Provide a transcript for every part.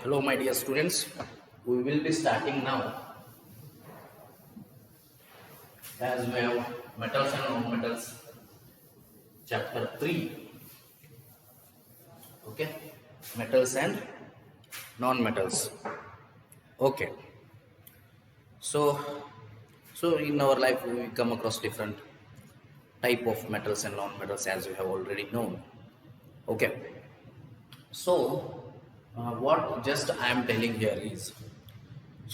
Hello my dear students, we will be starting now as we have metals and non-metals chapter 3. Okay, metals and non-metals. Okay, so in our life we come across different type of metals and non-metals as you have already known. Okay, so what just I am telling here is,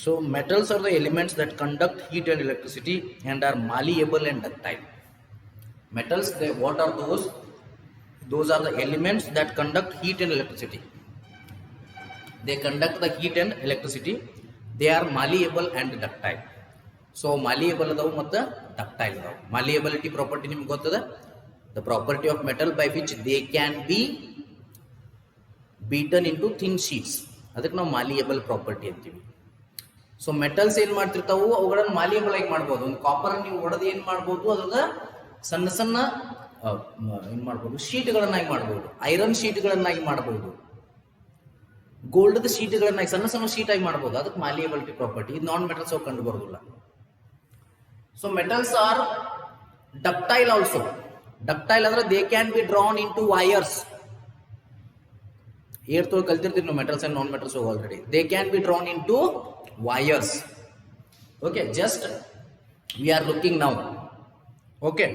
so metals are the elements that conduct heat and electricity and are malleable and ductile. Metals, what are those? Those are the elements that conduct heat and electricity. They conduct the heat and electricity. They are malleable and ductile. So malleable adavu matta ductile adavu. Malleability property nimage gottada? The property of metal by which they can be beaten into thin sheets. ಅದಕ್ಕೆ ನಾವು ಮಾಲಿಯಬಲ್ property ಅಂತೀವಿ. So metals ಏನು ಮಾಡ್ತಿರ್ತಾವು, ಅವುಗಳನ್ನು ಮಾಲಿಯಬಲ್ ಆಗಿ ಮಾಡ್ಬೋದು. ಒಂದು copper ನೀವು ಹೊಡೆದು ಏನು ಮಾಡ್ಬೋದು, ಅದ್ರದ ಸಣ್ಣ ಸಣ್ಣ ಏನು ಮಾಡ್ಬೋದು, ಶೀಟ್ಗಳನ್ನಾಗಿ ಮಾಡ್ಬೋದು. ಐರನ್ ಶೀಟ್ಗಳನ್ನಾಗಿ ಮಾಡ್ಬೋದು, ಗೋಲ್ಡ್ ಶೀಟ್ಗಳನ್ನಾಗಿ ಸಣ್ಣ ಸಣ್ಣ ಶೀಟ್ ಆಗಿ ಮಾಡ್ಬೋದು. ಅದಕ್ಕೆ ಮಾಲಿಯಬಿಲಿಟಿ ಪ್ರಾಪರ್ಟಿ. ಇದು ನಾನ್ ಮೆಟಲ್ಸ್ ಅವು ಕಂಡು ಬರೋದಿಲ್ಲ. So metals are ductile also. Ductile ಅಂದ್ರೆ they can be drawn into wires. ಏರ್ ಕಲ್ತಿರ್ತೀವಿ ನಾವು metals and non metals already. They can be drawn into wires. Okay, just we are looking now. Okay,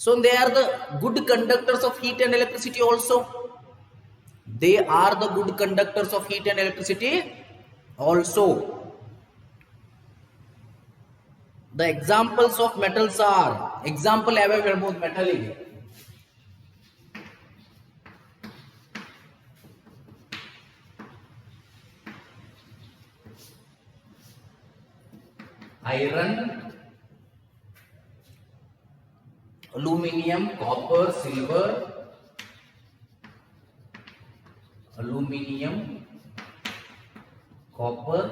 so they are the good conductors of heat and electricity also. They are the good conductors of heat and electricity also. The examples of metals are, example have ಹೇಳ್ಬೋದು metal ಗೆ. iron, aluminium, copper, silver, aluminium, copper,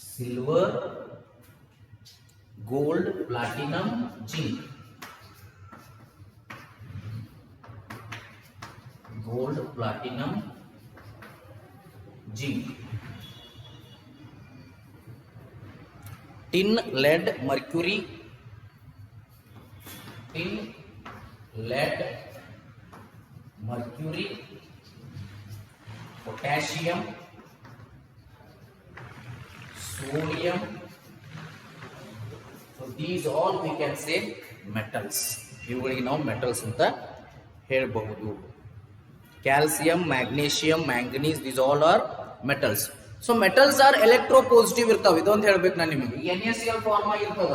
silver, gold, platinum, zinc. Gold, platinum, zinc. Tin, lead, mercury. Tin, lead, mercury, potassium, sodium. So these all we can say metals. ಇವುಗಳಿಗೆ ನಾವು metals ಅಂತ ಹೇಳಬಹುದು. Calcium, magnesium, manganese, these all are metals. So metals are electro positive ಇರ್ತಾವೆ. ಇದೊಂದು ಹೇಳ್ಬೇಕು ನಾನು ನಿಮಗೆ. NaCl form ಆಗಿರ್ತದ.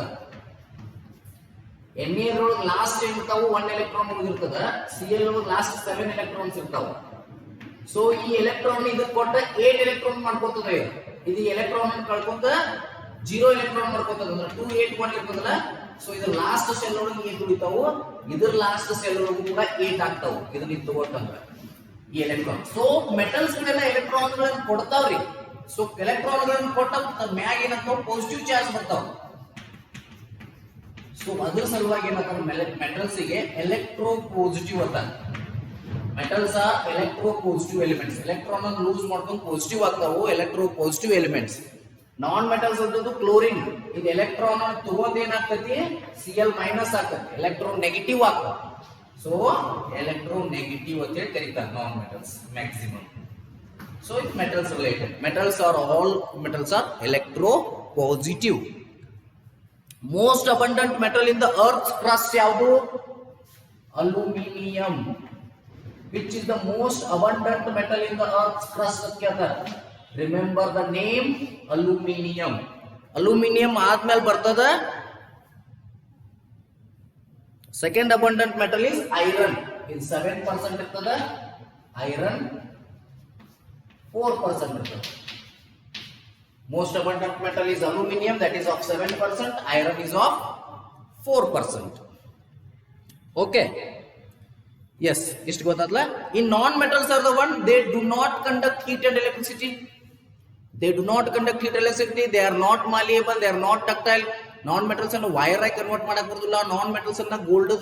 Na ಒಳಗೆ ಲಾಸ್ಟ್ ಇರ್ತಾವು 1 ಎಲೆಕ್ಟ್ರಾನ್ ಉಳಿದಿರ್ತದ. Cl ಒಳಗೆ ಲಾಸ್ಟ್ 7 ಎಲೆಕ್ಟ್ರಾನ್ಸ್ ಇರ್ತಾವು. ಸೊ ಈ ಎಲೆಕ್ಟ್ರಾನ್ ಇದಕ್ಕೆ ಕೊಟ್ಟ 8 ಎಲೆಕ್ಟ್ರಾನ್ ಮಾಡ್ಕೊತದೆ. ಇದು ಎಲೆಕ್ಟ್ರಾನ್ ಅನ್ನು ಕಳ್ಕೊಂತ 0 ಎಲೆಕ್ಟ್ರಾನ್ ಮಾಡ್ಕೊತದ. ಅಂದ್ರೆ 2 8 1 ಇರ್ತದಲ್ಲ. ಸೊ ಇದು ಲಾಸ್ಟ್ ಸೆಲ್ ಒಳಗೆ 8 ಉಳಿತಾವು. ಇದ್ರ ಲಾಸ್ಟ್ ಸೆಲ್ ಒಳಗೆ ಕೂಡ 8 ಆಗ್ತಾವು. ಇದನ್ನ ಇದು ತಗೊಳ್ತಂದ್ರೆ ಈ ಎಲೆಕ್ಟ್ರಾನ್. ಸೊ ಮೆಟಲ್ಸ್ ಗೆಲ್ಲ ಎಲೆಕ್ಟ್ರಾನ್ ಗಳನ್ನು ಕೊಡ್ತಾವ್ರಿ. ಸೊ ಎಲೆಕ್ಟ್ರಾನ್ ಗಳನ್ನು ಕೊಟ್ಟ ಮ್ಯಾಗ ಏನಂತ ಪಾಸಿಟಿವ್ ಚಾರ್ಜ್ ಬರ್ತಾವ. ಸೊ ಅದ್ರ ಸಲುವಾಗಿ ಏನಂತಾರೆ ಮೆಟಲ್ಸ್ ಗೆ ಎಲೆಕ್ಟ್ರೋ ಪಾಸಿಟಿವ್ ಅಂತ. Metals are electro positive elements. Electron ಅನ್ನು ಲೂಸ್ ಮಾಡ್ಕೊಂಡು ಪಾಸಿಟಿವ್ ಆಗ್ತಾವು, electro positive elements. Non metals ಅಂತದ್ದು ಕ್ಲೋರಿನ್. ಇದು ಎಲೆಕ್ಟ್ರಾನ್ ಅನ್ನು ತಗೊಂಡ್ ಏನಾಗ್ತತಿ, Cl ಮೈನಸ್ ಆಗ್ತದೆ, ಎಲೆಕ್ಟ್ರಾನ್ ನೆಗೆಟಿವ್ ಆಗ್ತದೆ. ಸೊ ಎಲೆಕ್ಟ್ರೋ ನೆಗೆಟಿವ್ ಅಂತ ಹೇಳಿ ಕರೀತಾರೆ non metals maximum. So it's metals related. Metals are all metals are electro positive. Most abundant metal in the earth's crust ಯಾವುದು? Aluminium. Which is the most abundant metal in the earth's crust ಅಂತ ಕೇಳ್ತಾರೆ. Remember the name aluminium. Aluminium ಆದ್ಮೇಲೆ ಬರ್ತದ second abundant metal is iron. ಇದು 7% ಇರ್ತದ. Iron 4% ಇರ್ತದೆ. Most abundant metal is aluminium, that is of 7%. Iron is of 4%. Okay. Yes, ಇಷ್ಟು ಗೊತ್ತಾದ್ಲ. In non-metals are the one, they do not conduct heat and electricity. They do not conduct heat and electricity. They are not malleable. They are not ductile. Non-metals ಅನ್ನು wire ಆಗಿ convert ಮಾಡಕ್ ಬರುದಿಲ್ಲ. Non-metals ಅನ್ನ gold,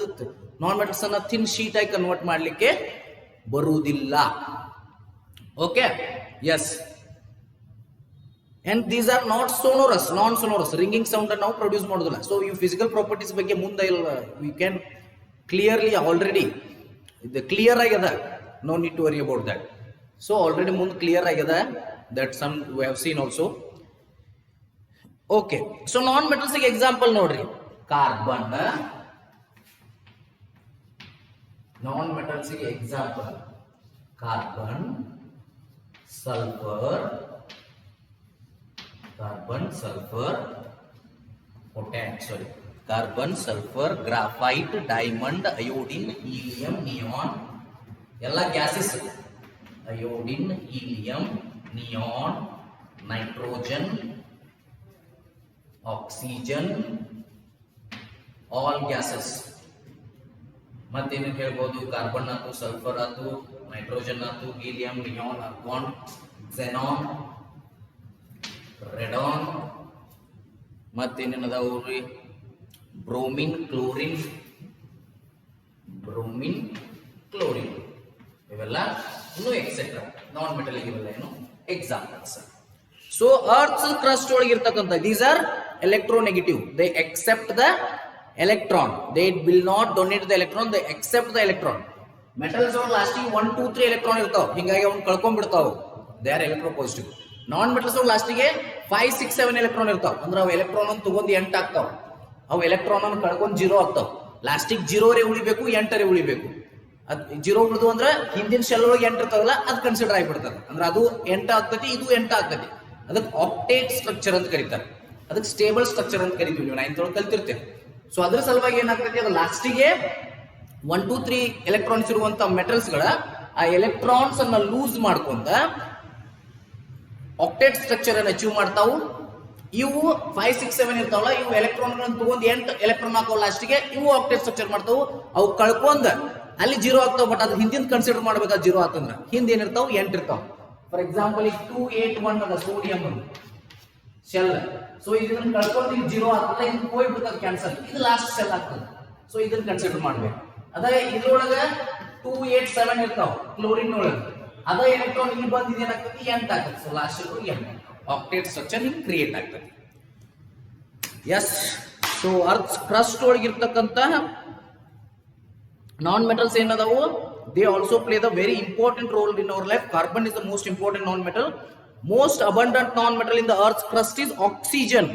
Non-metals ಅನ್ನ thin sheet ಆಗಿ convert ಮಾಡ್ಲಿಕ್ಕೆ ಬರುವುದಿಲ್ಲ. Okay, yes, and these are not sonorous, non sonorous, ringing sound ನಾವು ಪ್ರೊಡ್ಯೂಸ್ ಮಾಡೋದಿಲ್ಲ. ಸೊ ಈ ಫಿಸಿಕಲ್ ಪ್ರಾಪರ್ಟೀಸ್ ಬಗ್ಗೆ ಮುಂದೆ ಇಲ್ಲ, ವಿ ಕ್ಯಾನ್ ಕ್ಲಿಯರ್ಲಿ ಆಲ್ರೆಡಿ ಇದು ಕ್ಲಿಯರ್ ಆಗ್ಯದ, no need to worry about that. So already ಮುಂದೆ ಕ್ಲಿಯರ್ ಆಗ್ಯದ, that some we have seen also. Okay, so non metals ಗೆ ಎಕ್ಸಾಂಪಲ್ ನೋಡ್ರಿ, ಕಾರ್ಬನ್. ನಾನ್ ಮೆಟಲ್ಸ್ ಗೆ example carbon, sulphur, carbon, sulfur, graphite, diamond, iodine, helium, neon, ಎಲ್ಲ gases. iodine, helium, neon, nitrogen, oxygen, all gases. ಮತ್ತೇನು ಹೇಳ್ಬೋದು, carbon ಆಯ್ತು, sulphur ಆಯ್ತು, nitrogen ಆಯ್ತು, helium, neon, argon, xenon, radon, ಮತ್ತೇನೇನದಾವ್ರಿ, ಬ್ರೋಮಿನ್, ಕ್ಲೋರಿನ್, ಇವೆಲ್ಲ ಇನ್ನು ಎಕ್ಸೆಟ್ರಾ ನಾನ್ ಮೆಟಲ್ ಇವೆಲ್ಲ ಏನು ಎಕ್ಸಾಂಪಲ್ಸ್. ಸೊ ಅರ್ತ್ ಕ್ರಸ್ಟ್ ಒಳಗೆ ಇರ್ತಕ್ಕಂಥ these are electronegative, they accept the electron, they will not donate the electron, they accept the electron. Metals are lasting 1 2 3 electron irtav, hinಗಾಗಿ ಅವನು ಕಳ್ಕೊಂಡ್ ಬಿಡ್ತಾವ, they are electropositive. Non metals ಲಾಸ್ಟಿಗೆ 5 6 7 electron ಇರ್ತಾವ, ಅಂದ್ರೆ ಅವು electron ಅನ್ನು ತಗೊಂಡು 8 ಆಗ್ತಾವ, ಅವು ಎಲೆಕ್ಟ್ರಾನ್ ಅನ್ನು ಕಳ್ಕೊಂಡು 0 ಆಗ್ತಾವ. ಲಾಸ್ಟಿಗೆ 0 ರೇ ಉಳಿಬೇಕು, 8 ರೇ ಉಳಿಬೇಕು. ಅದ್ 0 ಉಳಿದು ಅಂದ್ರೆ ಹಿಂದಿನ ಶೆಲ್ ಒಳಗೆ 8 ಇರ್ತಾವಲ್ಲ, ಅದು ಕನ್ಸಿಡರ್ ಆಗಿಬಿಡ್ತಾರೆ, ಅಂದ್ರೆ ಅದು 8 ಆಗ್ತತಿ, ಇದು 8 ಆಗ್ತತಿ. ಅದಕ್ಕೆ ಆಕ್ಟೇಟ್ ಸ್ಟ್ರಕ್ಚರ್ ಅಂತ ಕರೀತಾರೆ, ಅದಕ್ಕೆ ಸ್ಟೇಬಲ್ ಸ್ಟ್ರಕ್ಚರ್ ಅಂತ ಕರಿತೀವಿ, ನೀವು 9th ಒಳಗೆ ಕಲ್ತಿರ್ತೇವೆ. ಸೊ ಅದ್ರ ಸಲುವಾಗಿ ಏನಾಗ್ತೈತಿ, ಅದು ಲಾಸ್ಟಿಗೆ 1 2 3 ಎಲೆಕ್ಟ್ರಾನ್ಸ್ ಇರುವಂತ ಮೆಟಲ್ಸ್ ಗಳ ಆ ಎಲೆಕ್ಟ್ರಾನ್ಸ್ ಅನ್ನ ಲೂಸ್ ಮಾಡ್ಕೊಂತ ಆಕ್ಟೇಟ್ ಸ್ಟ್ರಕ್ಚರ್ ಅನ್ನು ಅಚೀವ್ ಮಾಡ್ತಾವು. ಇವು 5 6 7 ಇರ್ತಾವಲ್ಲ, ಇವು ಎಲೆಕ್ಟ್ರಾನ್ ಗಳನ್ನ ತಗೊಂಡ್ 8 ಎಲೆಕ್ಟ್ರಾನ್ ಹಾಕೋ ಲಾಸ್ಟಿಗೆ, ಇವು ಆಕ್ಟೇಟ್ ಸ್ಟ್ರಕ್ಚರ್ ಮಾಡ್ತಾವು. ಅವು ಕಳ್ಕೊಂಡ್ ಅಲ್ಲಿ 0 ಆಗ್ತಾವ, ಬಟ್ ಅದು ಹಿಂದಿನ ಕನ್ಸಿಡರ್ ಮಾಡ್ಬೇಕಾದ 0 ಆತಂದ್ರ ಹಿಂದ ಏನಿರ್ತಾವ 8 ಇರ್ತಾವ. ಫಾರ್ ಎಕ್ಸಾಂಪಲ್ ಈಗ 2 8 1 ಅದ ಸೋಡಿಯಂ ಶೆಲ್, ಸೊ ಇದನ್ನ ಕಳ್ಕೊಂಡು ಈಗ 0 ಆಗ್ತದೆ, ಇದನ್ನ ಹೋಗ್ಬಿಡ್ತದೆ ಕ್ಯಾನ್ಸಲ್, ಇದು ಲಾಸ್ಟ್ ಶೆಲ್ ಆಗ್ತದೆ. ಸೊ ಇದನ್ನ ಕನ್ಸಿಡರ್ ಮಾಡ್ಬೇಕು. ಅದೇ ಇದ್ರೊಳಗ 2 8 7 ಇರ್ತಾವ ಕ್ಲೋರಿನ್ ಒಳಗೆ, ಅದ ಎಲೆಕ್ಟ್ರಾನ್ ಇಲ್ಲಿ ಬಂದಿದೆ ಏನಾಗ್ತದೆ 8 ಆಗ್ತದೆ. So last shell octet structure ಹಿಂಗ್ ಕ್ರಿಯೇಟ್ ಆಗ್ತದೆ. ಎಸ್, ಸೊ ಅರ್ತ್ ಕ್ರಸ್ಟ್ ಒಳಗೆ ಇರ್ತಕ್ಕಂತ ನಾನ್ ಮೆಟಲ್ಸ್ ಏನದಾವು, they also play the very important role in our life. Carbon is the most important non metal. Most abundant non-metal in the Earth's crust is oxygen.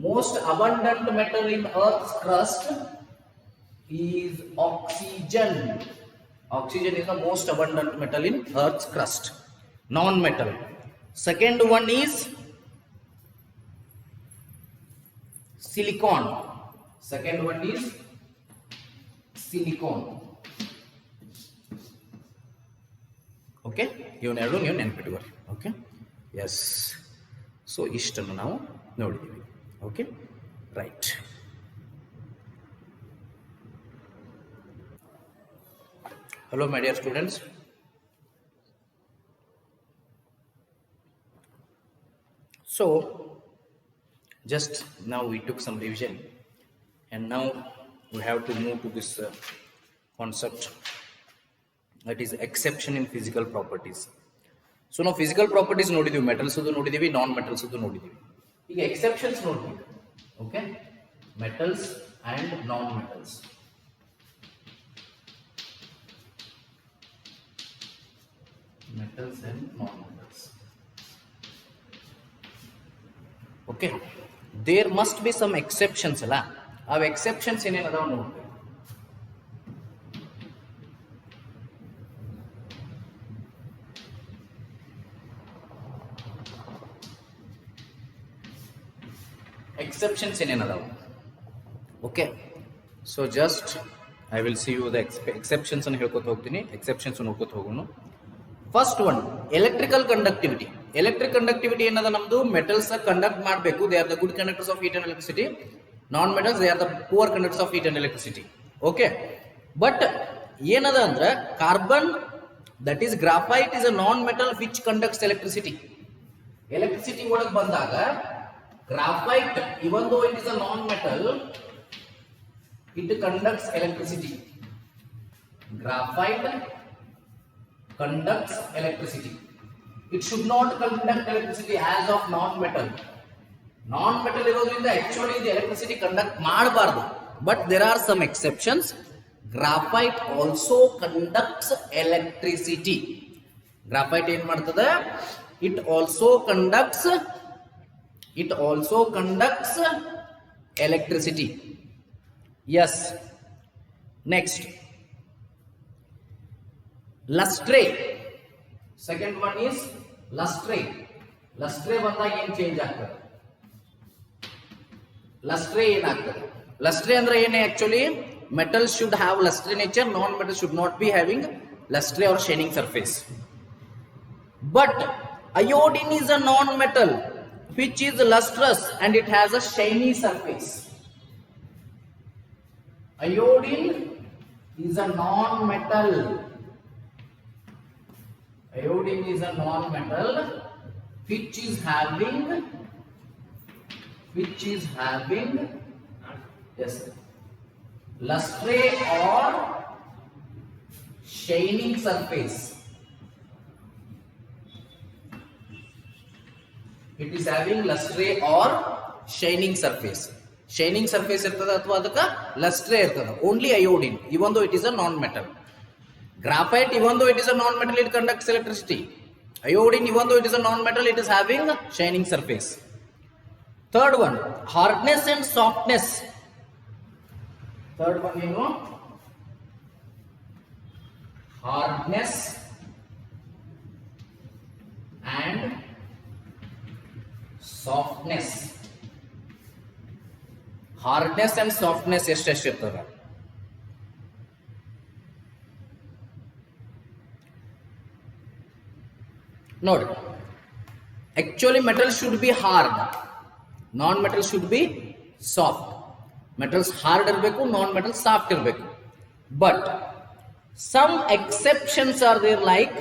Most abundant metal in Earth's crust is oxygen. Oxygen is the most abundant metal in Earth's crust, non-metal. Second one is silicon. Second one is silicon. Okay, ಇವನ್ ಎರಡು ನೀವು ನೆನ್ಪಿಟ್ಕೊರಿ. Okay, S, so ಇಷ್ಟನ್ನು ನಾವು ನೋಡಿದ್ದೀವಿ. Okay, right. Hello my dear students, so just now we took some revision and now we have to move to this concept, that is exception in physical properties. So now physical properties ನೋಡಿದೀವಿ, metals ನೋಡಿದೀವಿ, non metals ನೋಡಿದೀವಿ. ಈಗ exceptions ನೋಡ್ತೀವಿ. Okay, metals and non metals. Metals and non metals. Okay, there must be some exceptions ಅಲ್ಲ, ಆ exceptions ಏನೇನದಾವ ನೋಡ್ತೀವಿ. Exceptions ಏನೇನದಾವ. Okay, so just I will see you the exceptions ಅನ್ನು ಹೇಳ್ಕೊತ ಹೋಗ್ತೀನಿ, ಎಕ್ಸೆಪ್ಷನ್ಸ್ ನೋಡ್ಕೊತ ಹೋಗೋಣ. First one, electrical conductivity. Electric conductivity ಏನದ, ನಮ್ದು ಮೆಟಲ್ಸ್ ಕಂಡಕ್ಟ್ ಮಾಡಬೇಕು, they are the good conductors of heat and electricity. Non metals they are the poor conductors of heat and electricity. Okay, but ಏನದ ಅಂದ್ರೆ carbon, that is graphite, is a non metal which conducts electricity. Electricity ಒಳಗೆ ಬಂದಾಗ graphite, even though it is a non-metal, it conducts electricity. Graphite conducts electricity. It should not conduct electricity as of non-metal. Non-metal ಇರೋದ್ರಿಂದ actually the electricity conduct ಮಾಡಬಾರದು. But there are some exceptions. Graphite also conducts electricity. Graphite ಏನು ಮಾಡ್ತದೆ? It also conducts electricity. Yes. Next. Lustre. Second one is lustre. Lustre ಬಂದಾಗ ಏನು change ಆಗ್ತದೆ? Lustre ಏನಾಗ್ತದೆ? Lustre ಅಂದ್ರೆ ಏನು actually? Metal should have lustre nature, non-metal should not be having lustre or shining surface. But iodine is a non-metal which is lustrous and it has a shiny surface. Iodine is a non-metal. Iodine is a non-metal which is having yes, lustre or shining surface. It is having lustre or shining surface. Shining surface ಇರ್ತದೆ ಅಥವಾ ಅದಕ್ಕೆ lustre ಇರ್ತದೆ. Only iodine, even though it is a non-metal. Graphite, even though it is a non-metal, it conducts electricity. Iodine, even though it is a non-metal, it is having shining surface. Third one, hardness and softness. Third one, hardness and softness. Hardness and softness ಎಷ್ಟು ಇರ್ತದೆ? ನೋಡಿ, actually metal should be hard, non-metal should be soft. Metals hard ಇರಬೇಕು, non-metal soft ಇರಬೇಕು. But some exceptions are there like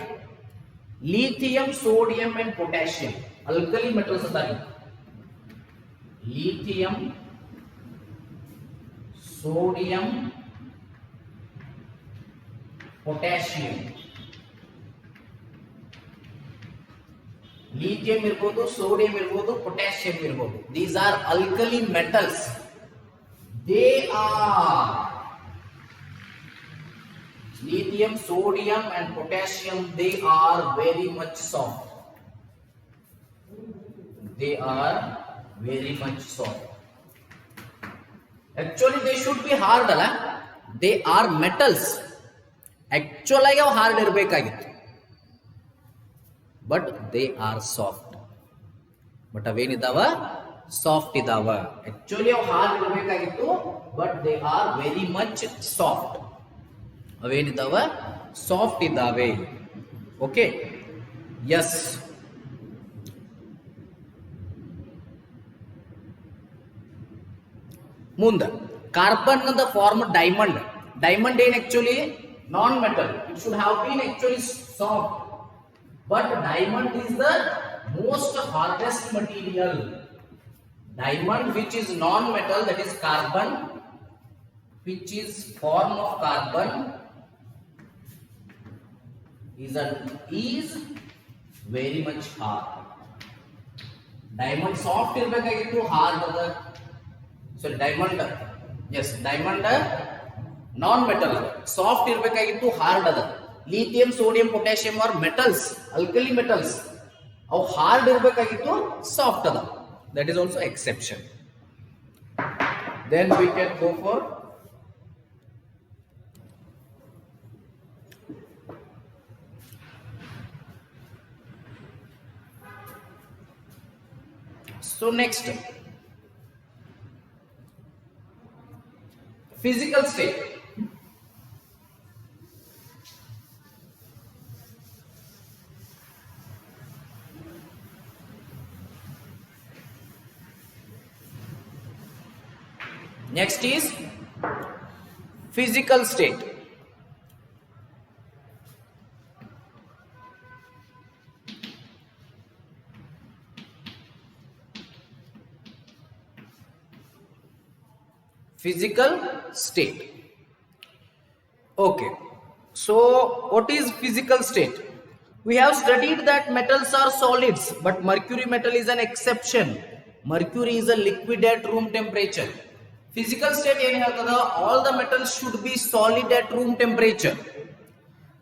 lithium, sodium and potassium. Alkali metals ಅದಾವೆ. Lithium, sodium, potassium. Lithium ಇರಬಹುದು, sodium ಇರಬಹುದು, potassium ಇರಬಹುದು. These are alkali metals. They are lithium, sodium and potassium. They are very much soft. They are very much soft. Actually they should be hard ಅಲ್ಲ? They are metals. Actually ಅವು hard ಇರಬೇಕಾಗಿತ್ತು. But they are soft. But ಅವೇನಿದಾವ? Soft ಇದಾವ. Actually ಅವು hard ಇರಬೇಕಾಗಿತ್ತು, but they are very much soft. ಅವೇನಿದಾವ? Soft ಇದಾವೆ. Okay? Yes. ಮುಂದೆ carbon the form diamond. Diamond ಏನ್ actually non metal. It should have been actually soft, but diamond is the most hardest material. Diamond which is non-metal, that is carbon, which is form of carbon, is very much hard. Diamond soft ಇರಬೇಕಾಗಿತ್ತು, hard ಅದ. So diamond, yes, diamond non-metal, soft ಇರಬೇಕಾಗಿತ್ತು, hard ಅದ. Lithium, sodium, potassium are metals, alkali metals. ಅವು hard ಇರಬೇಕಾಗಿತ್ತು, soft ಅದ. That is also exception. Then we can go for so next, physical state. Next is physical state. Physical state. Okay. So what is physical state? We have studied that metals are solids, but mercury metal is an exception. Mercury is a liquid at room temperature. Physical state ಏನು ಹೇಳ್ತದ? All the metals should be solid at room temperature.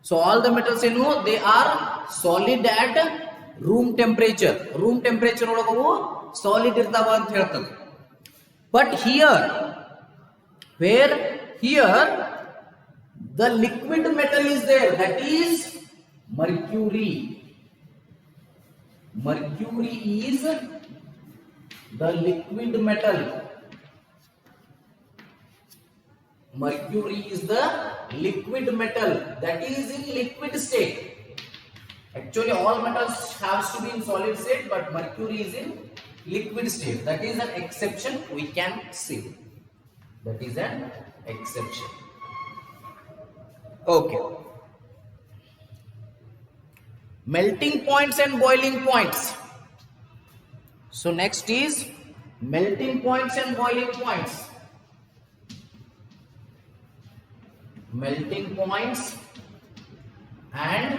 So all the metals they are solid at room temperature. Room temperature ಒಳಗವು solid ಇರ್ತಾವ ಅಂತ ಹೇಳ್ತದೆ. But here the liquid metal is there, that is mercury. Mercury is the liquid metal. Mercury is the liquid metal that is in liquid state. Actually all metals has to be in solid state, but mercury is in liquid state. That is an exception we can see. That is an exception. Okay. Melting points and boiling points. So next is melting points and boiling points. Melting points and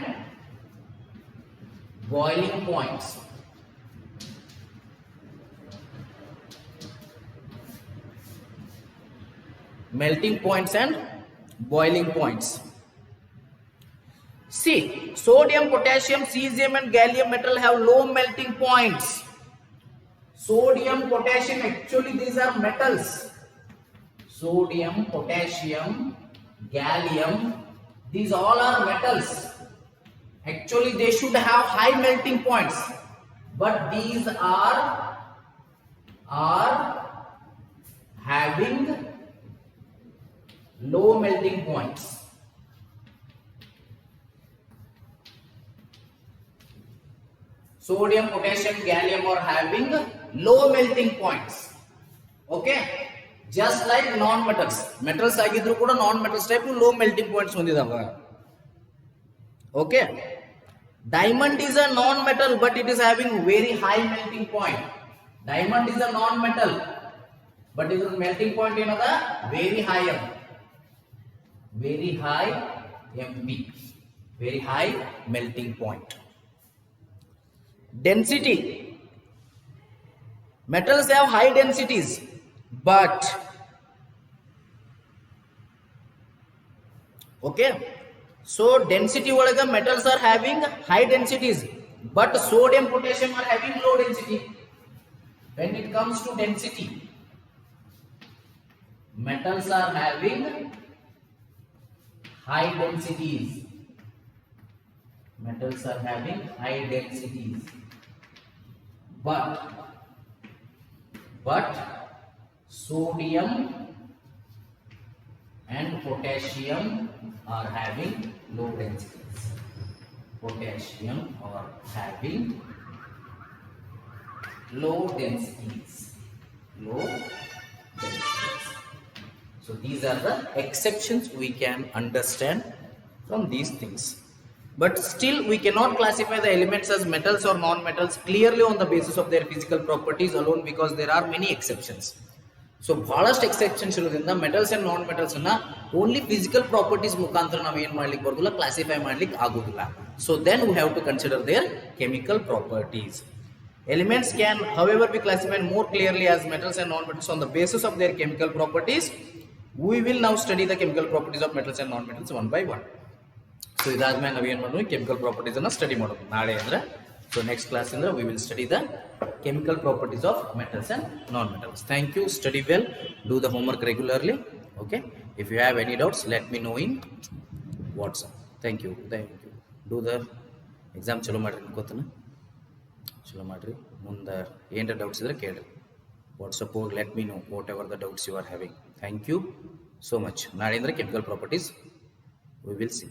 boiling points. Melting points and boiling points. See, sodium, potassium, cesium and gallium metal have low melting points. Sodium, potassium, actually these are metals. Sodium, potassium, gallium, these all are metals. Actually they should have high melting points, but these are having low melting points. Sodium, potassium, gallium are having low melting points. Okay, just like non-metals. Metals agidru kuda non-metals type low melting points hondidava. Okay, diamond is a non-metal, but it is having very high melting point. Diamond is a non-metal, but its melting point ಏನದ very high MB, very high MB, very high melting point. Density. Metals have high densities, but okay, so density ಒಳಗ metals are having high densities, but sodium, potassium are having low density. When it comes to density, metals are having high densities. Metals are having high densities, but sodium and potassium are having low densities. Potassium are having low densities. Low densities. So these are the exceptions we can understand from these things. But still we cannot classify the elements as metals or non-metals clearly on the basis of their physical properties alone, because there are many exceptions. So ಬಹಳಷ್ಟು exceptions ಇರೋದ್ರಿಂದ metals and non metals ಅನ್ನ only physical properties ಮುಖಾಂತರ ನಾವು ಏನು ಮಾಡ್ಲಿಕ್ಕೆ ಬರೋದಿಲ್ಲ, classify ಮಾಡ್ಲಿಕ್ಕೆ ಆಗೋದಿಲ್ಲ. So then we have to consider their chemical properties. Elements can however be classified more clearly as metals and non-metals on the basis of their chemical properties. We will now study the chemical properties of metals and non-metals one by one. So ಇದಾದ್ಮೇಲೆ ನಾವು ಏನು ಮಾಡೋದು, chemical properties ಅನ್ನ study ಮಾಡೋದು ನಾಳೆ ಅಂದ್ರೆ. So next class ಅಂದ್ರೆ we will study the chemical properties of metals and non-metals. Thank you. Study well. Do the homework regularly. Okay. If you have any doubts, let me know in WhatsApp. Thank you. Do the exam ಚಲೋ ಮಾಡ್ರಿ ಅನ್ಕೋತಾನೆ. ಚಲೋ ಮಾಡ್ರಿ. ಮುಂದೆ ಏನಾರ doubts ಇದ್ರೆ ಕೇಳ್ರಿ. WhatsApp ಹೋಗಿ let me know whatever the doubts you are having. Thank you so much. ನಾಳೆ ಅಂದರೆ chemical properties we will see.